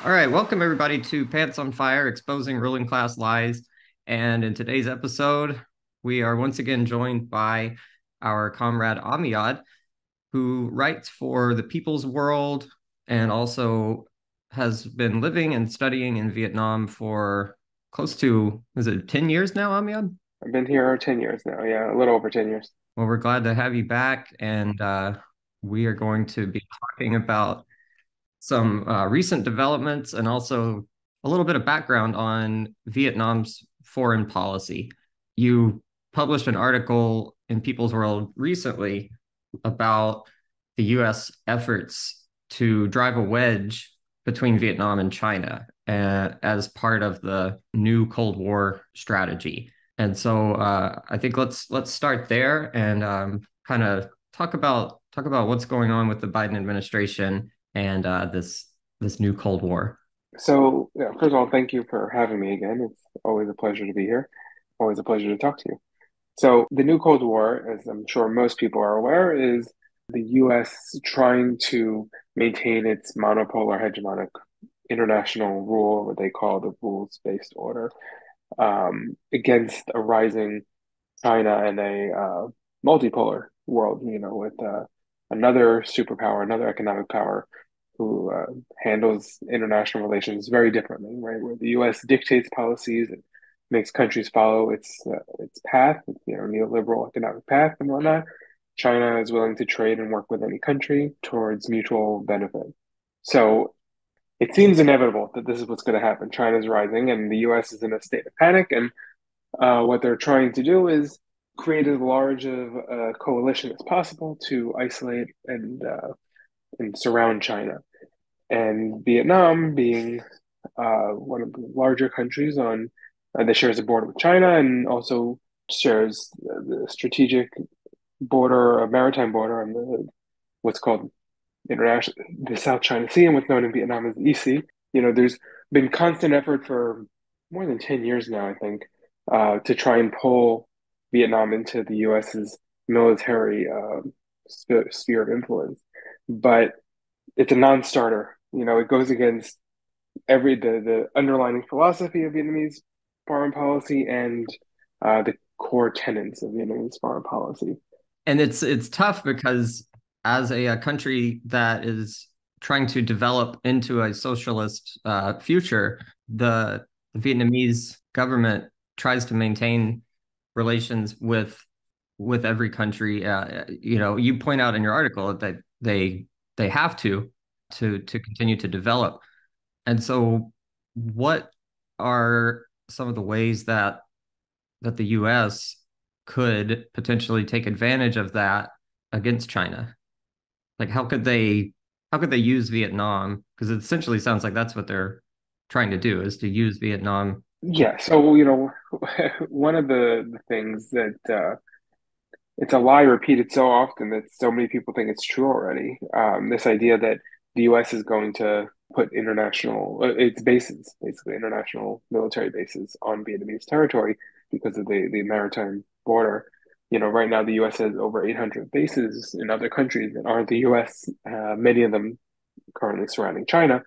All right, welcome everybody to Pants on Fire, exposing ruling class lies. And in today's episode, we are once again joined by our comrade Amiad, who writes for the People's World and also has been living and studying in Vietnam for close to, is it 10 years now, Amiad? I've been here 10 years now. Yeah, a little over 10 years. Well, we're glad to have you back, and we are going to be talking about some recent developments and also a little bit of background on Vietnam's foreign policy. You published an article in People's World recently about the US efforts to drive a wedge between Vietnam and China as part of the new Cold War strategy. And so I think let's start there and kind of talk about what's going on with the Biden administration and this new Cold War. So, yeah, first of all, thank you for having me again. It's always a pleasure to be here. Always a pleasure to talk to you. So, the new Cold War, as I'm sure most people are aware, is the US trying to maintain its monopolar hegemonic international rule, what they call the rules-based order, against a rising China and a multipolar world, with another superpower, another economic power who handles international relations very differently, right? Where the U.S. dictates policies and makes countries follow its path, neoliberal economic path and whatnot. China is willing to trade and work with any country towards mutual benefit. So it seems inevitable that this is what's going to happen. China's rising, and the U.S. is in a state of panic, and what they're trying to do is create as large of a coalition as possible to isolate and surround China. And Vietnam, being one of the larger countries on that shares a border with China and also shares the strategic border, a maritime border on the what's called international the South China Sea and what's known in Vietnam as the EC. There's been constant effort for more than 10 years now, I think, to try and pull Vietnam into the US's military sphere of influence. But it's a non-starter. It goes against the underlying philosophy of Vietnamese foreign policy and the core tenets of Vietnamese foreign policy. And it's tough because as a country that is trying to develop into a socialist future, the Vietnamese government tries to maintain relations with every country. You point out in your article that they have to continue to develop. And so, what are some of the ways that the U.S. could potentially take advantage of that against China? Like, how could they use Vietnam? Because it essentially sounds like that's what they're trying to do is to use Vietnam. Yeah, so one of the things that it's a lie repeated so often that so many people think it's true already. This idea that the U.S. is going to put its bases, basically international military bases on Vietnamese territory because of the maritime border. Right now the U.S. has over 800 bases in other countries that aren't the U.S., many of them currently surrounding China,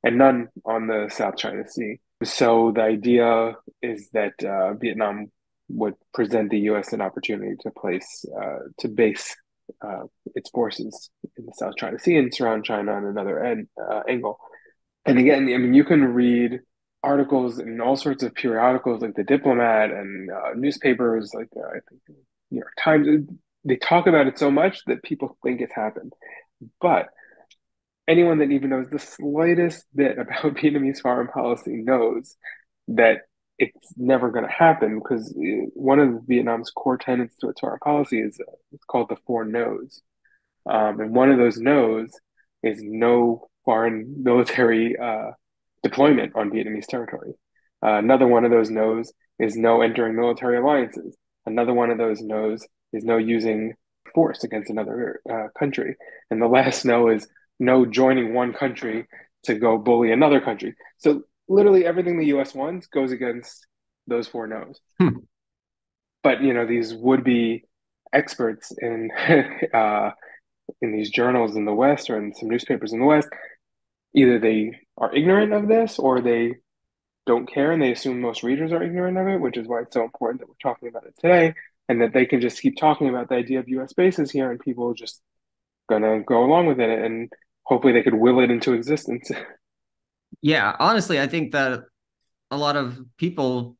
and none on the South China Sea. So the idea is that Vietnam would present the U.S. an opportunity to base its forces in the South China Sea and surround China on another angle. And again, I mean, you can read articles in all sorts of periodicals like The Diplomat and newspapers like I think New York Times. They talk about it so much that people think it's happened. But anyone that even knows the slightest bit about Vietnamese foreign policy knows that it's never going to happen because one of Vietnam's core tenets to its foreign policy is it's called the four no's. And one of those no's is no foreign military deployment on Vietnamese territory. Another one of those no's is no entering military alliances. Another one of those no's is no using force against another country. And the last no is no joining one country to go bully another country. So literally everything the US wants goes against those four no's. Hmm. But these would-be experts in in these journals in the West or in some newspapers in the West, either they are ignorant of this, or they don't care and they assume most readers are ignorant of it, which is why it's so important that we're talking about it today, and that they can just keep talking about the idea of US bases here and people are just gonna go along with it and hopefully they could will it into existence. Yeah, honestly, I think that a lot of people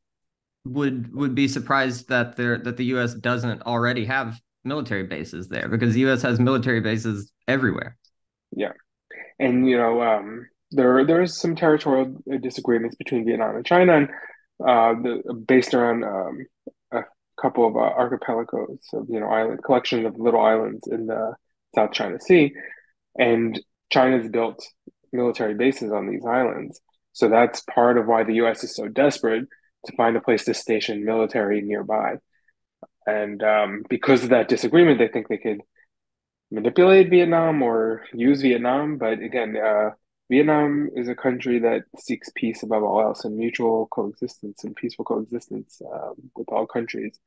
would be surprised that the US doesn't already have military bases there, because the US has military bases everywhere. Yeah. And there's some territorial disagreements between Vietnam and China, and based around a couple of archipelagos of island collections of little islands in the South China Sea, and China's built military bases on these islands. So that's part of why the U.S. is so desperate to find a place to station military nearby. And because of that disagreement, they think they could manipulate Vietnam or use Vietnam. But again, Vietnam is a country that seeks peace above all else and mutual coexistence and peaceful coexistence with all countries.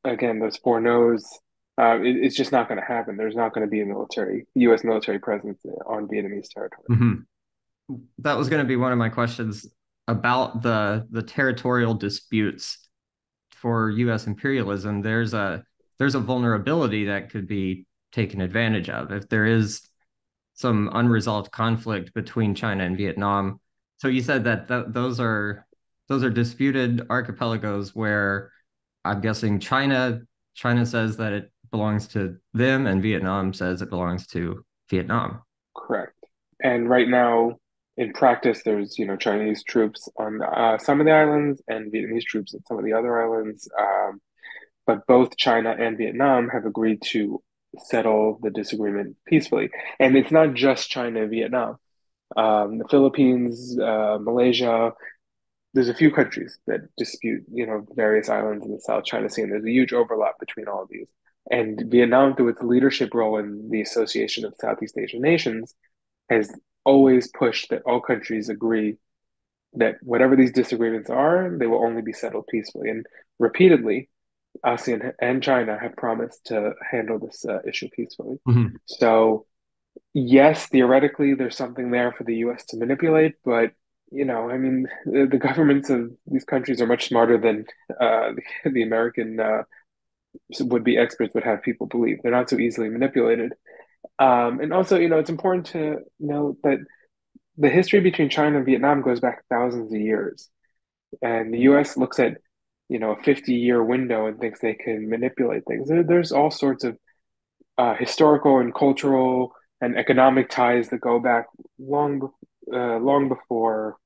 Again, those four no's, it's just not going to happen. There's not going to be a U.S. military presence on Vietnamese territory. Mhm. That was going to be one of my questions about the territorial disputes for U.S. imperialism. There's a vulnerability that could be taken advantage of if there is some unresolved conflict between China and Vietnam. So you said that those are disputed archipelagos where I'm guessing China says that it belongs to them and Vietnam says it belongs to Vietnam. Correct. And right now, in practice, there's Chinese troops on some of the islands and Vietnamese troops on some of the other islands. But both China and Vietnam have agreed to settle the disagreement peacefully. And it's not just China and Vietnam. The Philippines, Malaysia, there's a few countries that dispute, various islands in the South China Sea, and there's a huge overlap between all of these. And Vietnam, through its leadership role in the Association of Southeast Asian Nations, has always pushed that all countries agree that whatever these disagreements are, they will only be settled peacefully. And repeatedly, ASEAN and China have promised to handle this issue peacefully. Mhm. So, yes, theoretically, there's something there for the US to manipulate, but I mean, the governments of these countries are much smarter than the American would-be experts would have people believe. They're not so easily manipulated. And also, it's important to note that the history between China and Vietnam goes back thousands of years. And the US looks at, a 50-year window and thinks they can manipulate things. There's all sorts of historical and cultural and economic ties that go back long before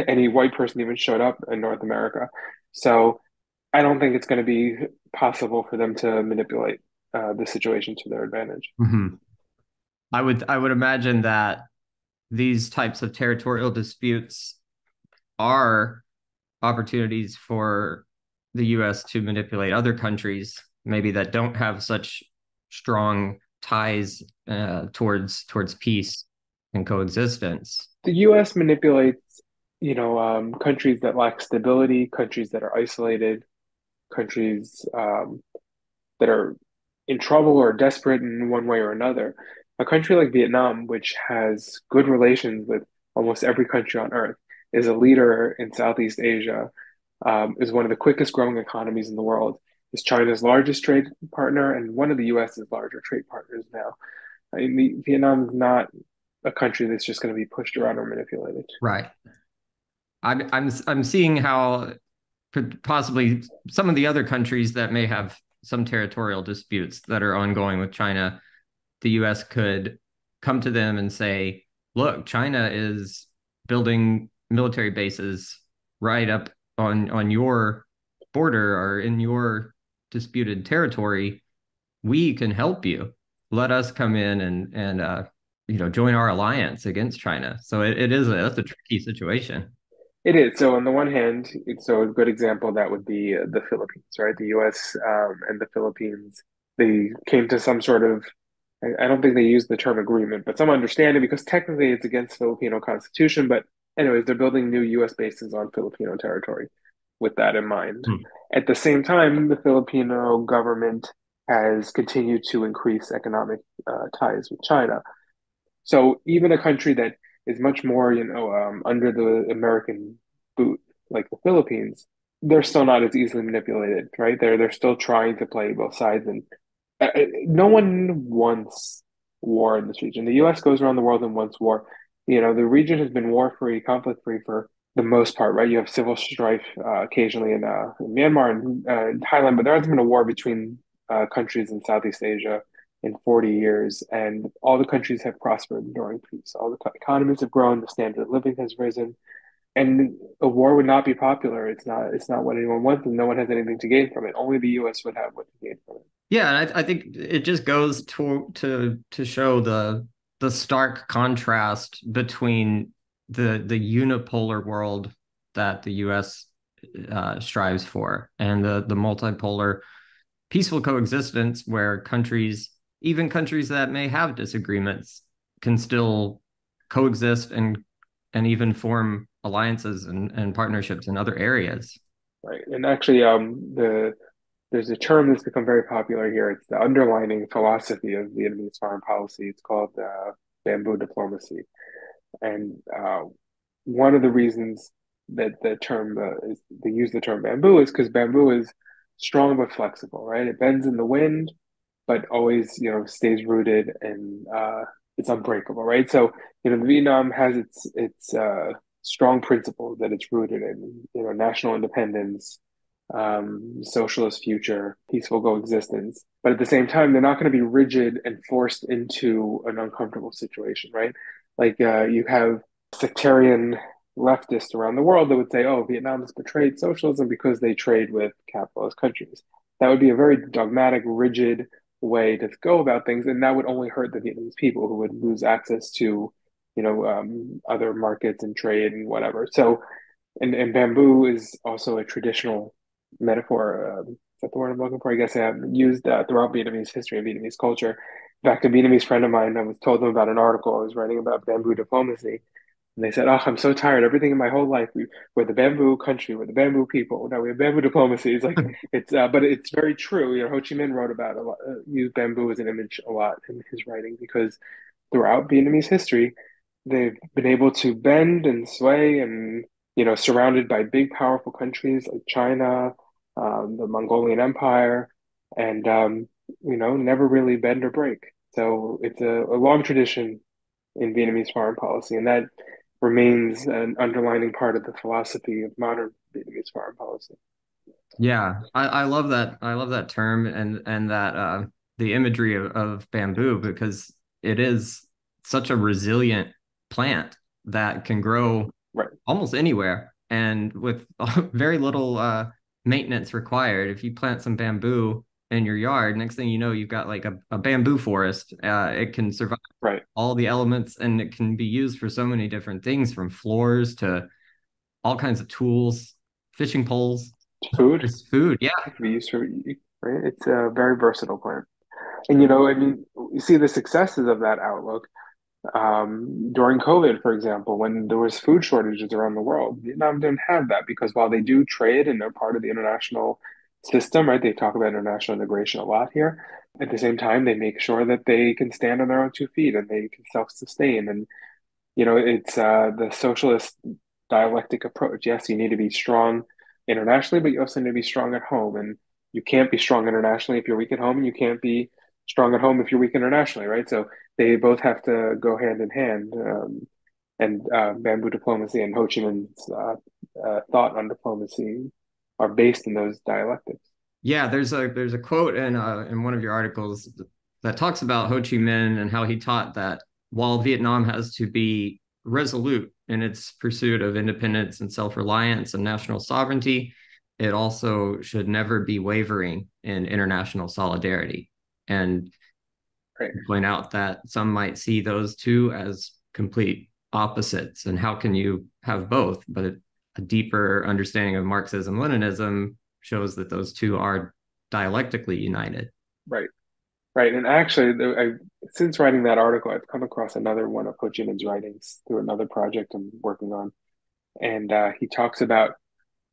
any white person even showed up in North America. So I don't think it's going to be possible for them to manipulate the situation to their advantage. Mhm. I would imagine that these types of territorial disputes are opportunities for the US to manipulate other countries, maybe that don't have such strong ties towards peace and coexistence. The US manipulates, countries that lack stability, countries that are isolated, countries that are in trouble or desperate in one way or another. A country like Vietnam, which has good relations with almost every country on earth, is a leader in Southeast Asia, is one of the quickest growing economies in the world, is China's largest trade partner and one of the US's larger trade partners now. I mean, Vietnam is not a country that's just going to be pushed around or manipulated. Right. I'm seeing how possibly some of the other countries that may have some territorial disputes that are ongoing with China, the US could come to them and say, look, China is building military bases right up on your border or in your disputed territory. We can help you. Let us come in and join our alliance against China. So that's a tricky situation. It is. So on the one hand, so a good example that would be the Philippines, right? The U.S. And the Philippines, they came to some sort of, I don't think they used the term agreement, but some understanding because technically it's against Filipino constitution. But anyways, they're building new U.S. bases on Filipino territory with that in mind. Hmm. At the same time, the Filipino government has continued to increase economic ties with China. So even a country that is much more, under the American boot, like the Philippines, they're still not as easily manipulated, right? They're still trying to play both sides, and no one wants war in this region. The U.S. goes around the world and wants war. The region has been war-free, conflict-free for the most part, right? You have civil strife occasionally in Myanmar and Thailand, but there hasn't been a war between countries in Southeast Asia in 40 years, and all the countries have prospered during peace. All the economies have grown, the standard of living has risen, and a war would not be popular. It's not what anyone wants, and no one has anything to gain from it. Only the U.S. would have what to gain from it. Yeah, and I think it just goes to show the stark contrast between the unipolar world that the U.S. Strives for and the multipolar peaceful coexistence where even countries that may have disagreements, can still coexist and even form alliances and partnerships in other areas. Right. And actually, there's a term that's become very popular here. It's the underlining philosophy of Vietnamese foreign policy. It's called bamboo diplomacy. And one of the reasons that the term is they use the term bamboo is because bamboo is strong but flexible, right? It bends in the wind, but always, stays rooted and it's unbreakable, right? So, Vietnam has its strong principles that it's rooted in, national independence, socialist future, peaceful coexistence. But at the same time, they're not going to be rigid and forced into an uncomfortable situation, right? Like you have sectarian leftists around the world that would say, oh, Vietnam has betrayed socialism because they trade with capitalist countries. That would be a very dogmatic, rigid way to go about things, and that would only hurt the Vietnamese people who would lose access to, other markets and trade and whatever. So, and bamboo is also a traditional metaphor. Is that the word I'm looking for? I guess I have used throughout Vietnamese history and Vietnamese culture. In fact, a Vietnamese friend of mine, I was told them about an article I was writing about bamboo diplomacy. And they said, "Oh, I'm so tired. Everything in my whole life, we're the bamboo country, we're the bamboo people. Now we have bamboo diplomacy." It's like but it's very true. Ho Chi Minh wrote about a lot, used bamboo as an image a lot in his writing because throughout Vietnamese history, they've been able to bend and sway and, surrounded by big, powerful countries like China, the Mongolian Empire, and, never really bend or break. So it's a long tradition in Vietnamese foreign policy, and that remains an underlining part of the philosophy of modern Vietnamese foreign policy. Yeah, I love that. I love that term and that the imagery of bamboo because it is such a resilient plant that can grow Right, almost anywhere and with very little maintenance required. If you plant some bamboo in your yard, next thing you know, you've got like a bamboo forest. It can survive right. all the elements and it can be used for so many different things from floors to all kinds of tools, fishing poles. Food, It's food. Yeah. it can be used for, right? It's a very versatile plant. And, I mean, you see the successes of that outlook during COVID, for example, when there was food shortages around the world. Vietnam didn't have that because while they do trade and they're part of the international system, right? They talk about international integration a lot here. At the same time, they make sure that they can stand on their own 2 feet and they can self-sustain. And it's the socialist dialectic approach. Yes, you need to be strong internationally, but you also need to be strong at home. And you can't be strong internationally if you're weak at home, and you can't be strong at home if you're weak internationally, right? So they both have to go hand in hand. And bamboo diplomacy and Ho Chi Minh's thought on diplomacy are based in those dialectics. Yeah, there's a quote in one of your articles that talks about Ho Chi Minh and how he taught that while Vietnam has to be resolute in its pursuit of independence and self-reliance and national sovereignty, it also should never be wavering in international solidarity. And Right. point out that some might see those two as complete opposites. And how can you have both? But a deeper understanding of Marxism, Leninism shows that those two are dialectically united. Right. Right. And actually, since writing that article, I've come across another one of Ho Chi Minh's writings through another project I'm working on. And he talks about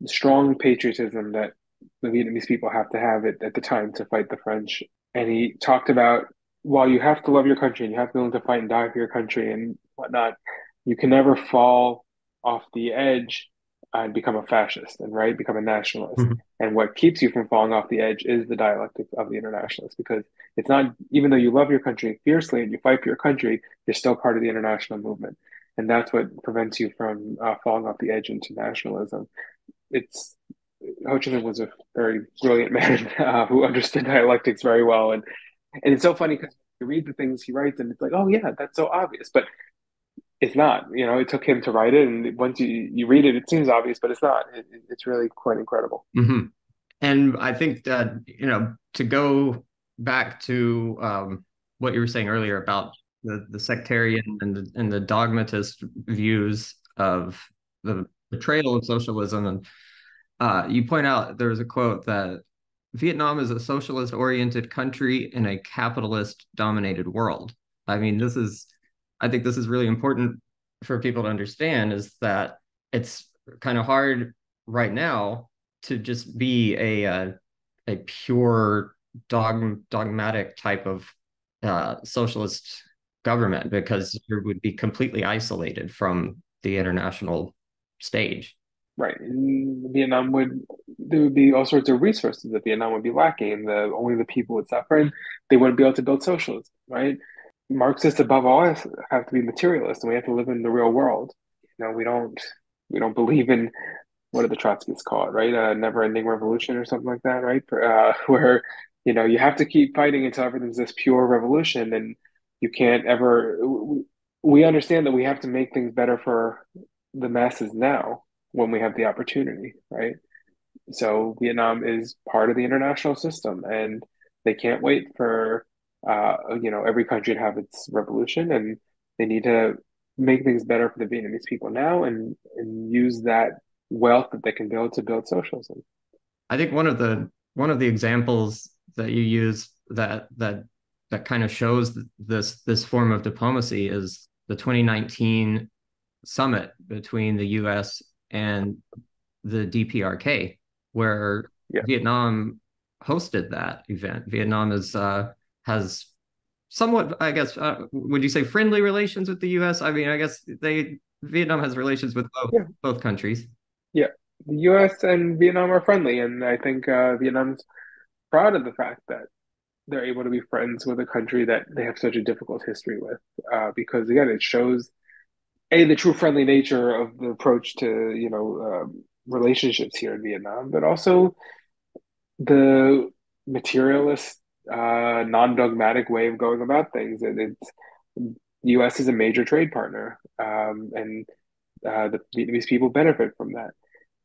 the strong patriotism that the Vietnamese people have to have at the time to fight the French. And he talked about while you have to love your country and you have to be willing to fight and die for your country and whatnot, you can never fall off the edge and become a fascist and right become a nationalist. Mhm. And what keeps you from falling off the edge is the dialectic of the internationalist, because it's not, even though you love your country fiercely and you fight for your country, you're still part of the international movement. And that's what prevents you from falling off the edge into nationalism. It's Ho Chi Minh was a very brilliant man who understood dialectics very well, and it's so funny because you read the things he writes, and it's like, oh yeah, that's so obvious, but it's not. You know, it took him to write it, and once you read it, it seems obvious, but it's not. It's really quite incredible. Mhm. And I think that, to go back to what you were saying earlier about the sectarian and the dogmatist views of the betrayal of socialism. And you point out there was a quote that Vietnam is a socialist oriented country in a capitalist dominated world. I mean, I think this is really important for people to understand, is that it's kind of hard right now to just be a pure dogmatic type of socialist government, because you would be completely isolated from the international stage. Right. In Vietnam would There would be all sorts of resources that Vietnam would be lacking, and the only the people would suffer, and they wouldn't be able to build socialism, right? Marxists above all have to be materialists, and we have to live in the real world. We don't believe in, what do the Trotskyists call it, right? A never-ending revolution or something like that, right? Where you have to keep fighting until everything's this pure revolution, and you can't ever. We understand that we have to make things better for the masses now when we have the opportunity, right? So Vietnam is part of the international system, and they can't wait for every country to have its revolution, and they need to make things better for the Vietnamese people now, and use that wealth that they can build to build socialism. I think one of the examples that you use that kind of shows this form of diplomacy is the 2019 summit between the U.S. and the DPRK, where Yeah, Vietnam hosted that event. Vietnam has somewhat, I guess, would you say friendly relations with the U.S.? I mean, I guess they Vietnam has relations with yeah, both countries. yeah. The U.S. and Vietnam are friendly, and I think Vietnam's proud of the fact that they're able to be friends with a country that they have such a difficult history with. Because again, it shows the true friendly nature of the approach to relationships here in Vietnam, but also the materialist, non-dogmatic way of going about things. The U.S. is a major trade partner, and the Vietnamese people benefit from that.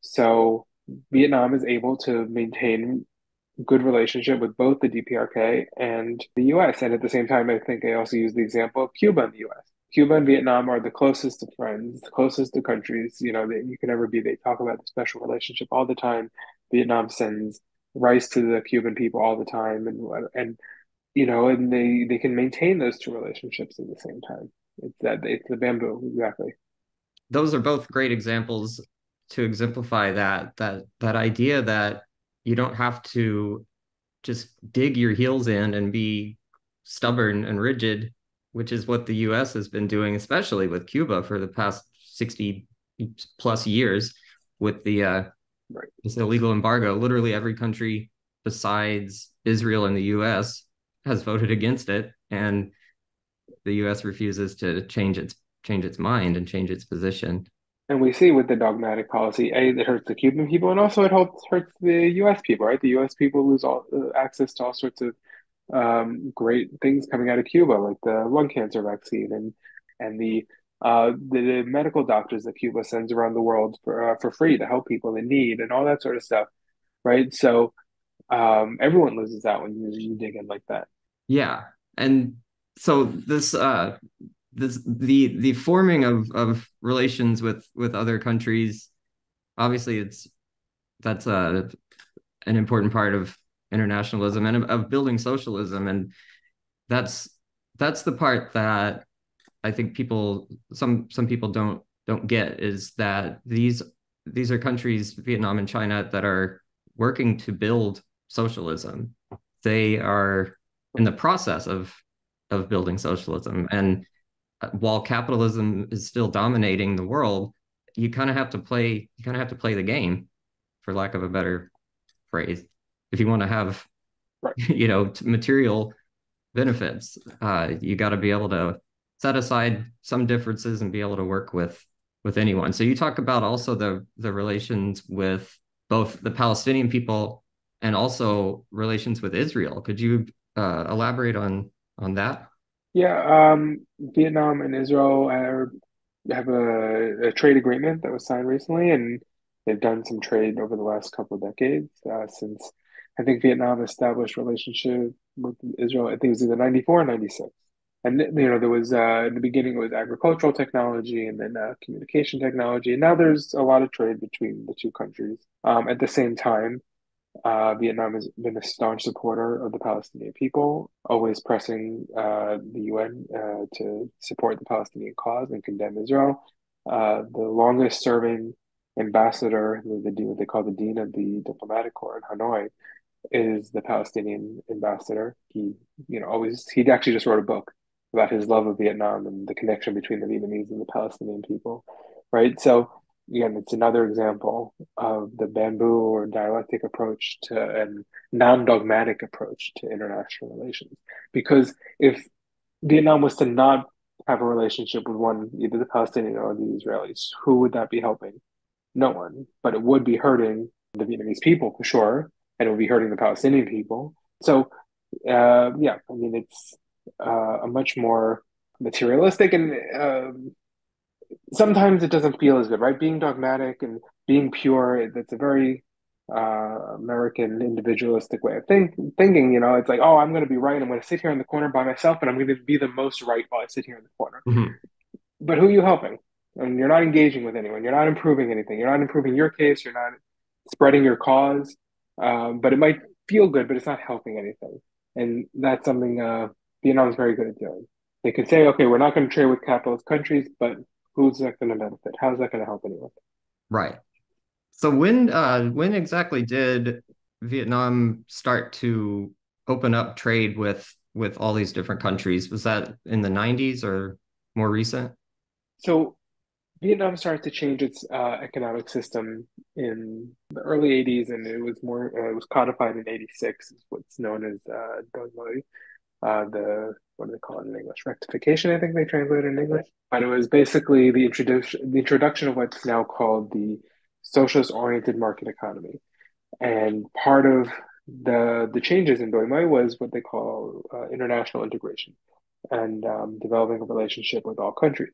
So Vietnam is able to maintain good relationship with both the DPRK and the US. And at the same time, I think I also use the example of Cuba and the US. Cuba and Vietnam are the closest of friends, the closest to countries, that you can ever be. They talk about the special relationship all the time. Vietnam sends rice to the Cuban people all the time, and they can maintain those two relationships at the same time. It's the bamboo, exactly. Those are both great examples to exemplify that idea that you don't have to just dig your heels in and be stubborn and rigid, which is what the US has been doing, especially with Cuba for the past 60 plus years with Right. this illegal embargo. Literally every country besides Israel and the US has voted against it, and the US refuses to change its mind and change its position. And we see with the dogmatic policy, it hurts the Cuban people, and also it hurts the U.S. people, right? The U.S. people lose all access to all sorts of great things coming out of Cuba, like the lung cancer vaccine and the medical doctors that Cuba sends around the world for free to help people in need and all that sort of stuff, right? So everyone loses out when you dig in like that. Yeah. And so the forming of relations with other countries, obviously that's an important part of internationalism and of building socialism. And that's that's the part that I think some people don't get, is that these are countries, Vietnam and China, that are working to build socialism. They are in the process of building socialism. And while capitalism is still dominating the world, you kind of have to play the game, for lack of a better phrase, if you want to have, Right. material benefits. You got to be able to set aside some differences and be able to work with anyone. So you talk about also the relations with both the Palestinian people and also relations with Israel. Could you elaborate on that? Yeah, Vietnam and Israel have a trade agreement that was signed recently, and they've done some trade over the last couple of decades, since I think Vietnam established relationship with Israel. I think it was either 94 or 96. And there was in the beginning it was agricultural technology and then communication technology. And now there's a lot of trade between the two countries. At the same time, Vietnam has been a staunch supporter of the Palestinian people, always pressing the UN to support the Palestinian cause and condemn Israel. The longest serving ambassador, what they call the dean of the diplomatic corps in Hanoi, is the Palestinian ambassador. He actually just wrote a book about his love of Vietnam and the connection between the Vietnamese and the Palestinian people, right? So again, it's another example of the bamboo or dialectic approach to and non-dogmatic approach to international relations. Because if Vietnam was to not have a relationship with one, either the Palestinian or the Israelis, who would that be helping? No one, but it would be hurting the Vietnamese people for sure, and it would be hurting the Palestinian people. So, yeah, I mean, it's a much more materialistic, and sometimes it doesn't feel as good, right? Being dogmatic and being pure, that's a very American individualistic way of thinking. It's like, oh, I'm going to be right. I'm going to sit here in the corner by myself, and I'm going to be the most right while I sit here in the corner. Mhm. But who are you helping? And you're not engaging with anyone. You're not improving anything. You're not improving your case. You're not spreading your cause. But it might feel good, but it's not helping anything. And that's something Vietnam is very good at doing. They could say, okay, we're not going to trade with capitalist countries, but who's that going to benefit? How's that going to help anyone? Right. So when exactly did Vietnam start to open up trade with all these different countries? Was that in the 90s or more recent? So Vietnam started to change its economic system in the early 80s, and it was codified in 86, is what's known as Doi Moi, what do they call it in English? Rectification, I think they translate it in English. But it was basically the introduction of what's now called the socialist oriented market economy. And part of the changes in Doi Moi was what they call international integration and developing a relationship with all countries.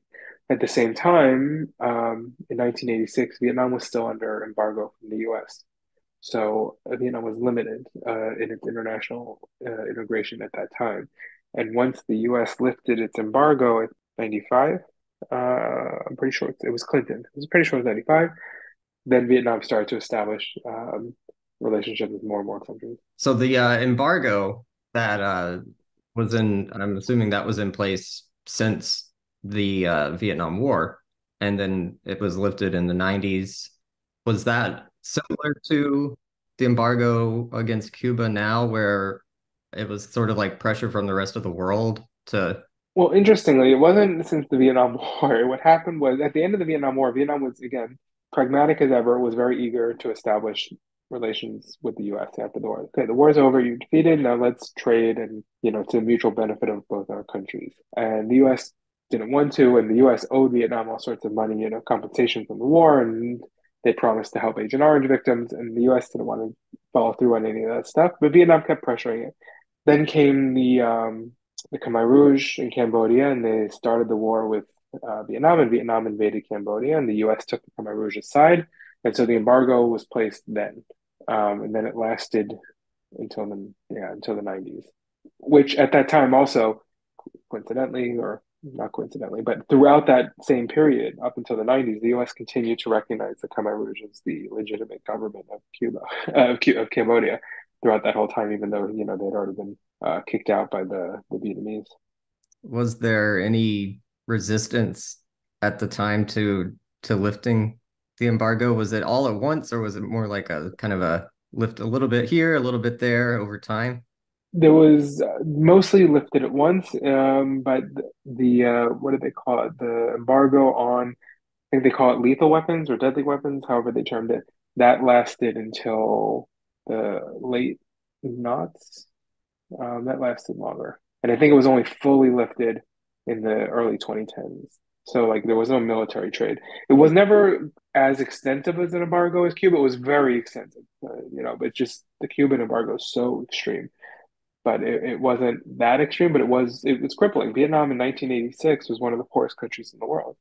At the same time, in 1986, Vietnam was still under embargo from the US. So Vietnam was limited in its international integration at that time. And once the US lifted its embargo at 95, I'm pretty sure it was Clinton. I was pretty sure it was 95. Then Vietnam started to establish relationships with more and more countries. So the embargo that I'm assuming that was in place since the Vietnam War, and then it was lifted in the 90s. Was that similar to the embargo against Cuba now, where it was sort of like pressure from the rest of the world to, Well, interestingly, it wasn't since the Vietnam War. What happened was at the end of the Vietnam War, Vietnam was again pragmatic as ever, was very eager to establish relations with the US after the war. Okay, the war's over, you defeated, now let's trade and to the mutual benefit of both our countries. And the US didn't want to, and the US owed Vietnam all sorts of money, compensation from the war, and they promised to help Agent Orange victims, and the US didn't want to follow through on any of that stuff. But Vietnam kept pressuring it. Then came the Khmer Rouge in Cambodia, and they started the war with Vietnam, and Vietnam invaded Cambodia, and the U.S. took the Khmer Rouge's side, and so the embargo was placed then, and then it lasted until the 90s, which at that time also, coincidentally or not coincidentally, but throughout that same period up until the 90s, the U.S. continued to recognize the Khmer Rouge as the legitimate government of Cuba, of Cambodia, throughout that whole time, even though they'd already been kicked out by the Vietnamese. was there any resistance at the time to lifting the embargo? Was it all at once, or was it more like a kind of a lift a little bit here, a little bit there over time? There was mostly lifted at once, but what do they call it? The embargo on, I think they call it lethal weapons or deadly weapons, however they termed it, that lasted until the late noughts. That lasted longer. And I think it was only fully lifted in the early 2010s. So like there was no military trade. It was never as extensive as an embargo as Cuba. It was very extensive, but just the Cuban embargo is so extreme. But it wasn't that extreme, but it was crippling. Vietnam in 1986 was one of the poorest countries in the world.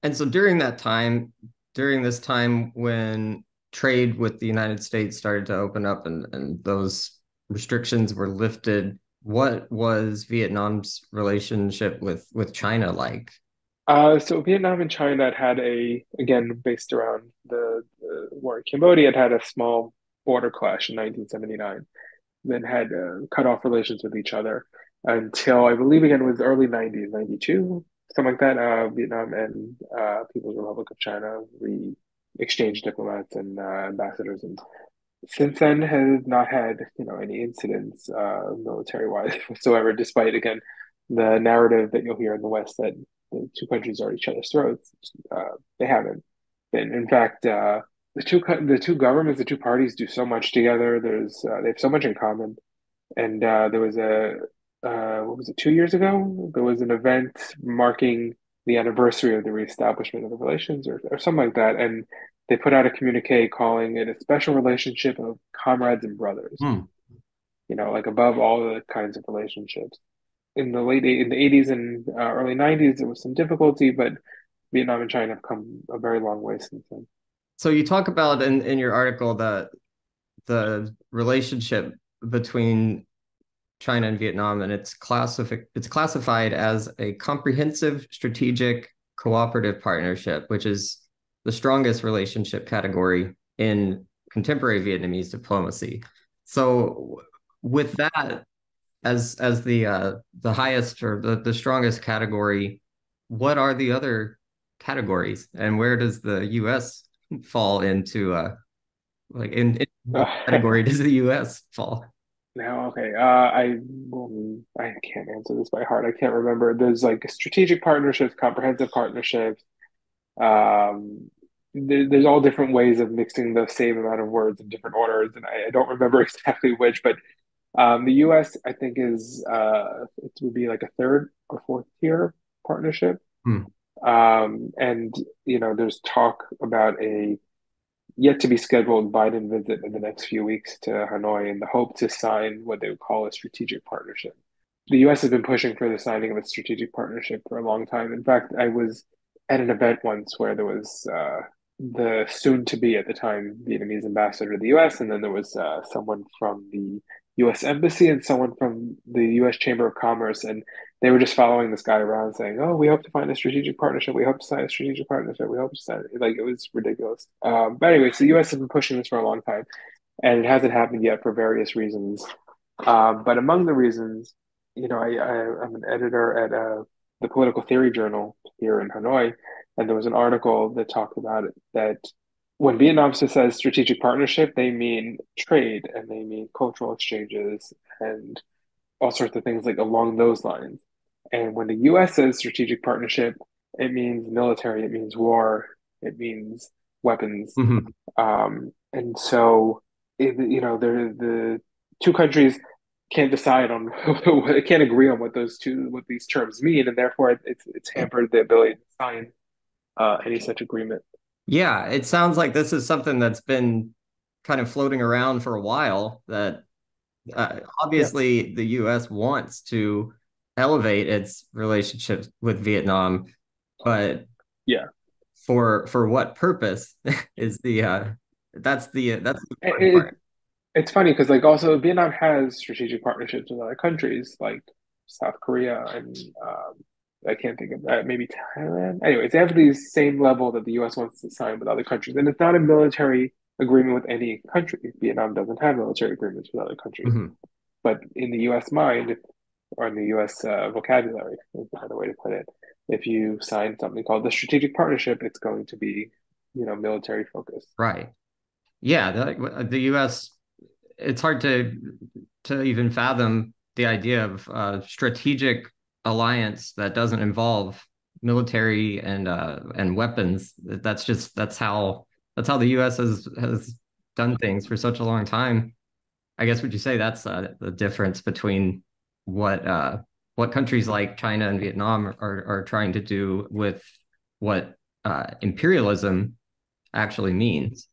And so during this time when trade with the United States started to open up and those restrictions were lifted, what was Vietnam's relationship with China like? So Vietnam and China had again, based around the war in Cambodia, had a small border clash in 1979, then had cut off relations with each other until I believe again it was early 90s, 92, something like that. Vietnam and People's Republic of China exchanged diplomats and ambassadors, and since then has not had any incidents military wise whatsoever, despite again the narrative that you'll hear in the West that the two countries are at each other's throats. They haven't been. In fact, the two governments, the two parties do so much together. They have so much in common. And there was what was it, 2 years ago? There was an event marking the anniversary of the reestablishment of the relations, or something like that. And they put out a communique calling it a special relationship of comrades and brothers, Hmm. like above all the kinds of relationships. In the 80s and early 90s, there was some difficulty, but Vietnam and China have come a very long way since then. So you talk about in your article the relationship between China and Vietnam, and it's classified as a comprehensive strategic cooperative partnership, which is the strongest relationship category in contemporary Vietnamese diplomacy. So with that as the highest or the strongest category, what are the other categories and where does the US fall into in what category does the US fall? Now, okay, I can't answer this by heart. I can't remember. There's like strategic partnerships, comprehensive partnerships. Um, there's all different ways of mixing the same amount of words in different orders, and I don't remember exactly which. But the U.S. I think is it would be like a third or fourth tier partnership. Hmm. And there's talk about a yet to be scheduled Biden visit in the next few weeks to Hanoi in the hope to sign what they would call a strategic partnership. The US has been pushing for the signing of a strategic partnership for a long time. In fact, I was at an event once where there was the soon to be at the time Vietnamese ambassador to the US, and then there was someone from the US Embassy and someone from the US Chamber of Commerce. And they were just following this guy around saying, "Oh, we hope to find a strategic partnership. We hope to sign a strategic partnership. We hope to sign it." Like it was ridiculous. But anyway, so the U.S. has been pushing this for a long time, and it hasn't happened yet for various reasons. But among the reasons, I'm an editor at the Political Theory Journal here in Hanoi, and there was an article that talked about it that when Vietnam says strategic partnership, they mean trade and they mean cultural exchanges and all sorts of things like along those lines. And when the US says strategic partnership, it means military, it means war, it means weapons. Mhm. And so, the two countries can't decide on, can't agree on what these terms mean, and therefore it's hampered the ability to sign any such agreement. Yeah, it sounds like this is something that's been kind of floating around for a while that Yeah, obviously the US wants to elevate its relationship with Vietnam, but yeah. for what purpose is that's the important It, part. It's funny because like also Vietnam has strategic partnerships with other countries like South Korea and I can't think of that, maybe Thailand. Anyways, they have these same level that the US wants to sign with other countries. And it's not a military agreement with any country. Vietnam doesn't have military agreements with other countries. Mhm. But in the US mind, or in the US vocabulary, is another way to put it, if you sign something called the strategic partnership, it's going to be, military focused. Right. Yeah, the US it's hard to even fathom the idea of a strategic alliance that doesn't involve military and weapons. That's how the U.S. has done things for such a long time. I guess would you say that's the difference between what uh, what countries like China and Vietnam are trying to do with what imperialism actually means?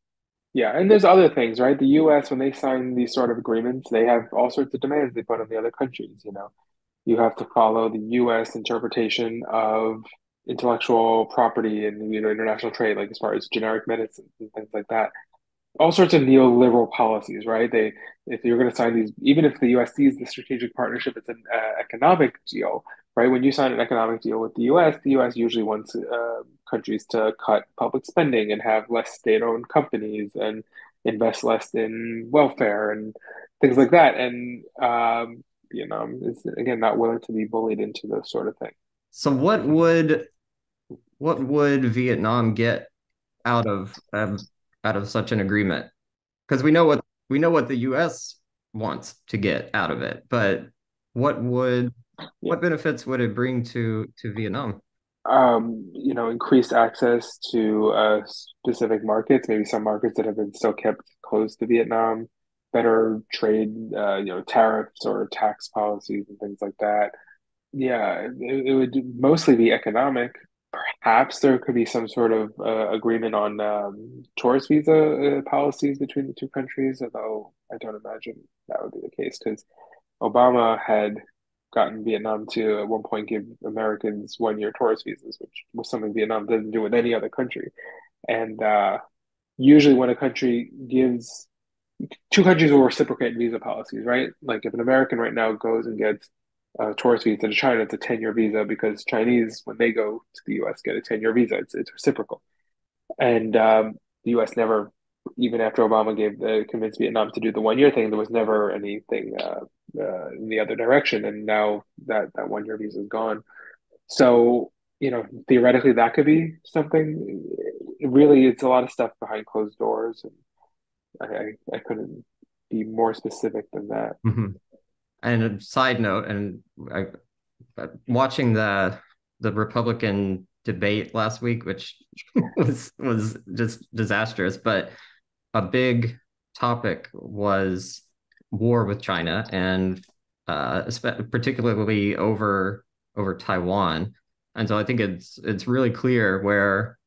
Yeah, and there's other things, right? The US, when they sign these sort of agreements, they have all sorts of demands they put on the other countries, you know. You have to follow the US interpretation of intellectual property and, you know, international trade, like as far as generic medicines and things like that. All sorts of neoliberal policies, right? If you're going to sign these, even if the U.S. sees the strategic partnership as an economic deal, right? When you sign an economic deal with the U.S. usually wants countries to cut public spending and have less state-owned companies and invest less in welfare and things like that. And Vietnam is again not willing to be bullied into those sort of things. So what would Vietnam get out of such an agreement? Because we know what the U.S. wants to get out of it, but what would Yeah. what benefits would it bring to Vietnam? You know, increased access to specific markets, maybe some markets that have been still kept closed to Vietnam, better trade, you know, tariffs or tax policies and things like that. Yeah, it would mostly be economic. Perhaps there could be some sort of agreement on tourist visa policies between the two countries, although I don't imagine that would be the case because Obama had gotten Vietnam to at one point give Americans 1 year tourist visas, which was something Vietnam doesn't do with any other country. And usually, when a country gives two countries will reciprocate visa policies, right? Like if an American right now goes and gets a tourist visa to China, it's a 10-year visa because Chinese, when they go to the US, get a 10-year visa. It's reciprocal. And the US never, even after Obama gave the convinced Vietnam to do the 1 year thing, there was never anything in the other direction. And now that 1 year visa is gone. So, you know, theoretically that could be something. Really, it's a lot of stuff behind closed doors. And I couldn't be more specific than that. Mhm. And a side note, watching the Republican debate last week, which was just disastrous, but a big topic was war with China and particularly over Taiwan. And so I think it's really clear where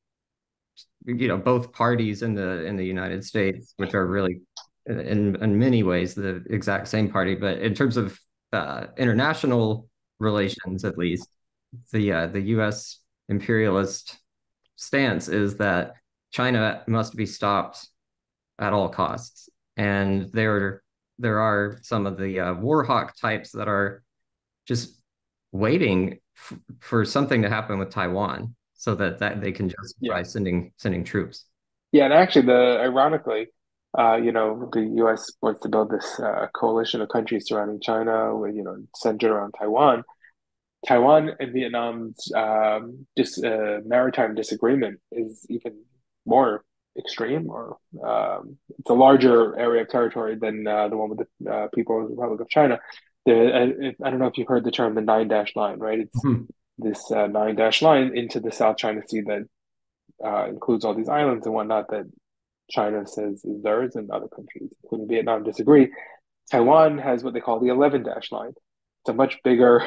both parties in the United States, which are really in many ways the exact same party, but in terms of international relations, at least the U.S. imperialist stance is that China must be stopped at all costs. And there are some of the war hawk types that are just waiting for something to happen with Taiwan so that they can Yeah. justify sending troops. Yeah, and actually the ironically, you know, the US wants to build this coalition of countries surrounding China with, you know, centered around Taiwan. Taiwan and Vietnam's maritime disagreement is even more extreme, or it's a larger area of territory than the one with the People's Republic of China. I don't know if you've heard the term the nine dash line, right? It's Mhm. this nine dash line into the South China Sea that includes all these islands and whatnot that China says is theirs, and other countries, including Vietnam, disagree. Taiwan has what they call the 11 dash line. It's a much bigger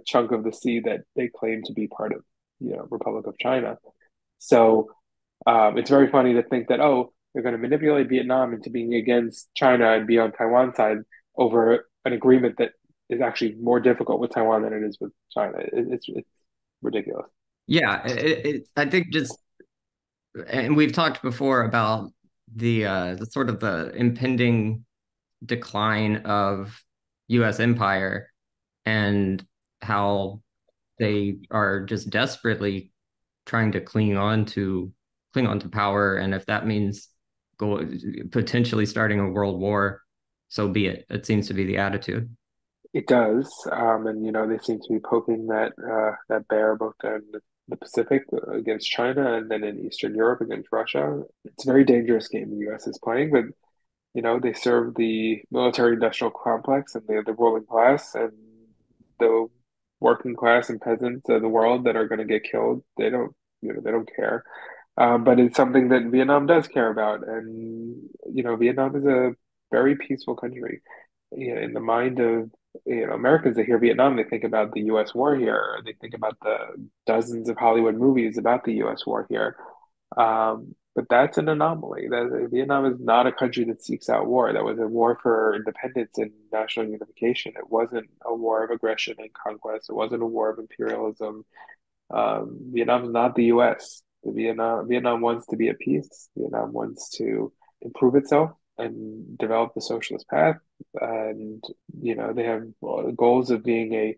chunk of the sea that they claim to be part of, you know, Republic of China. So it's very funny to think that, oh, they're going to manipulate Vietnam into being against China and be on Taiwan's side over an agreement that is actually more difficult with Taiwan than it is with China. It's ridiculous. Yeah, I think just, and we've talked before about the sort of the impending decline of U.S. empire and how they are just desperately trying to cling on to power, and if that means go potentially starting a world war, so be it. It seems to be the attitude. It does, and you know they seem to be poking that bear both in the Pacific against China and then in Eastern Europe against Russia. It's a very dangerous game the U.S. is playing, but They serve the military industrial complex and the ruling class and the working class and peasants of the world that are going to get killed. They don't care. But it's something that Vietnam does care about. And, Vietnam is a very peaceful country. In the mind of, Americans that hear Vietnam, they think about the U.S. war here. They think about the dozens of Hollywood movies about the U.S. war here. But that's an anomaly. That Vietnam is not a country that seeks out war. That was a war for independence and national unification. It wasn't a war of aggression and conquest. It wasn't a war of imperialism. Vietnam is not the U.S. Vietnam wants to be at peace. Vietnam wants to improve itself and develop the socialist path. And they have goals of being a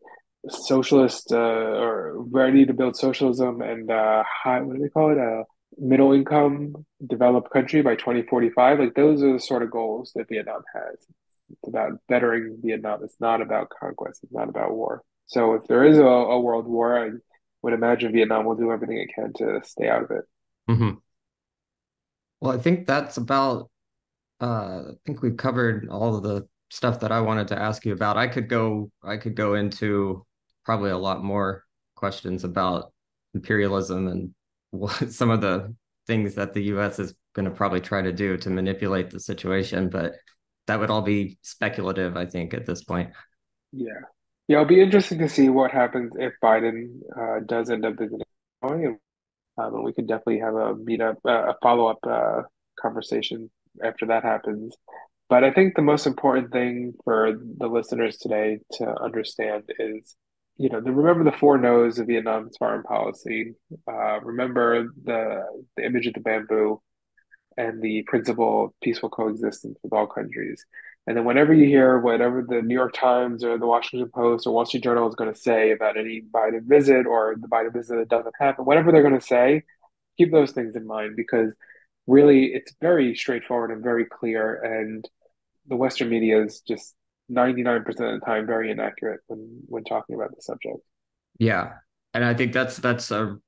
socialist or ready to build socialism and high. What do they call it? A middle income developed country by 2045. Like those are the sort of goals that Vietnam has. It's about bettering Vietnam. It's not about conquest. It's not about war. So if there is a world war, I would imagine Vietnam will do everything it can to stay out of it. Hmm. Well, I think that's about I think we've covered all of the stuff that I wanted to ask you about. I could go into probably a lot more questions about imperialism and what some of the things that the US is going to probably try to do to manipulate the situation, but that would all be speculative, I think, at this point. Yeah. Yeah, it'll be interesting to see what happens if Biden does end up visiting Hanoi. And we could definitely have a meetup, a follow-up conversation after that happens. But I think the most important thing for the listeners today to understand is, remember the four no's of Vietnam's foreign policy. Remember the image of the bamboo and the principle of peaceful coexistence with all countries. And then whenever you hear whatever the New York Times or the Washington Post or Wall Street Journal is going to say about any Biden visit or the Biden visit that doesn't happen, whatever they're going to say, keep those things in mind because really it's very straightforward and very clear. And the Western media is just 99% of the time very inaccurate when talking about the subject. Yeah. And I think that's a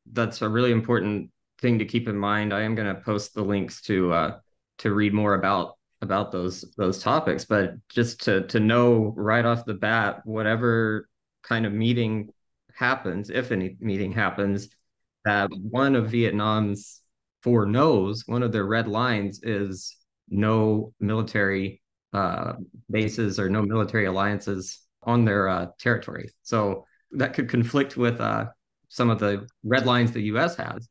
really important thing to keep in mind. I am going to post the links to read more about those topics, but just to know right off the bat, whatever kind of meeting happens, if any meeting happens, that one of Vietnam's four no's, one of their red lines is no military uh, bases or no military alliances on their territory. So that could conflict with some of the red lines the U.S. has.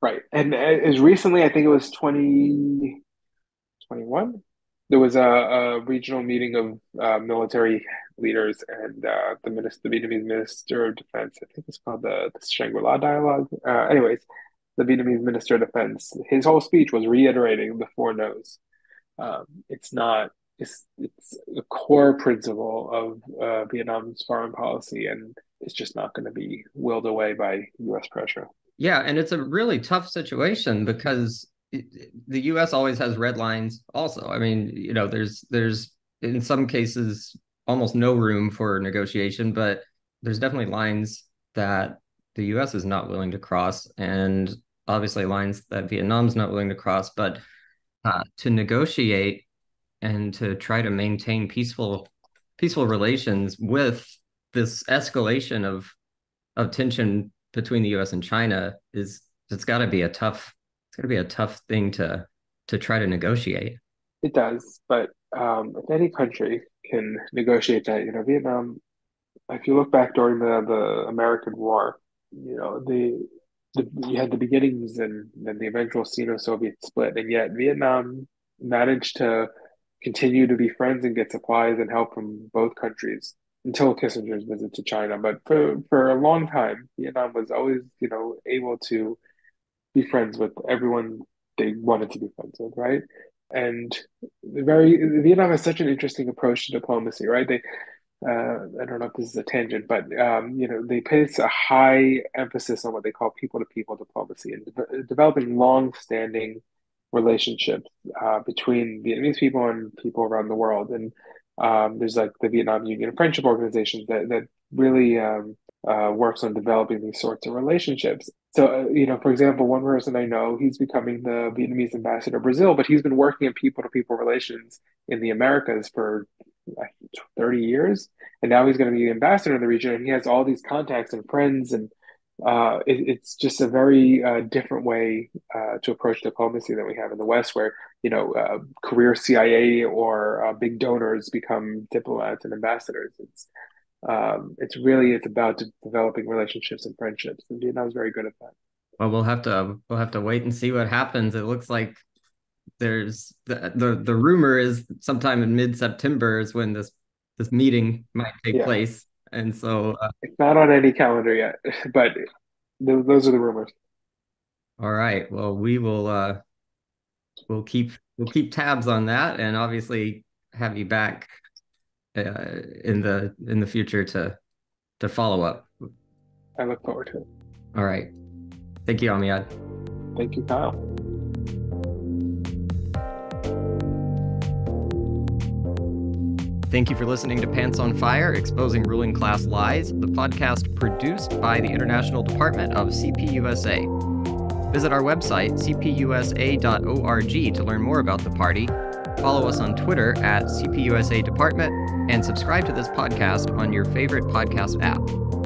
Right. And as recently, I think it was 2021, there was a regional meeting of military leaders and the Vietnamese Minister of Defense. I think it's called the Shangri-La Dialogue. Anyways, the Vietnamese Minister of Defense, his whole speech was reiterating the four no's. It's not. It's a core principle of Vietnam's foreign policy, and it's just not going to be willed away by U.S. pressure. Yeah, and it's a really tough situation because the U.S. always has red lines. Also, I mean, there's in some cases almost no room for negotiation, but there's definitely lines that the U.S. is not willing to cross, and obviously lines that Vietnam's not willing to cross. But to negotiate and to try to maintain peaceful relations with this escalation of tension between the US and China is it's got to be a tough thing to try to negotiate. It does, but if any country can negotiate that, Vietnam. If you look back during the American War, you had the beginnings and then the eventual Sino-Soviet split, and yet Vietnam managed to continue to be friends and get supplies and help from both countries until Kissinger's visit to China. But for a long time, Vietnam was always, able to be friends with everyone they wanted to be friends with, right? And Vietnam has such an interesting approach to diplomacy, right? I don't know if this is a tangent, but they place a high emphasis on what they call people-to-people diplomacy and developing long-standing relationships between Vietnamese people and people around the world. And there's like the Vietnam Union of Friendship organizations that really works on developing these sorts of relationships. So, for example, one person I know, he's becoming the Vietnamese ambassador to Brazil, but he's been working in people-to-people relations in the Americas for like 30 years. And now he's going to be the ambassador in the region. And he has all these contacts and friends. And it's just a very different way to approach diplomacy than we have in the West, where, career CIA or big donors become diplomats and ambassadors. It's about developing relationships and friendships, and Vietnam is very good at that. Well, we'll have to wait and see what happens. It looks like there's the rumor is sometime in mid-September is when this meeting might take Yeah, place. And so, it's not on any calendar yet, but those are the rumors. all right. Well, we'll keep tabs on that, and obviously have you back in the future to follow up. I look forward to it. All right. Thank you, Amiad. Thank you, Kyle. Thank you for listening to Pants on Fire, Exposing Ruling Class Lies, the podcast produced by the International Department of CPUSA. Visit our website, cpusa.org, to learn more about the party. Follow us on Twitter at CPUSA Department, and subscribe to this podcast on your favorite podcast app.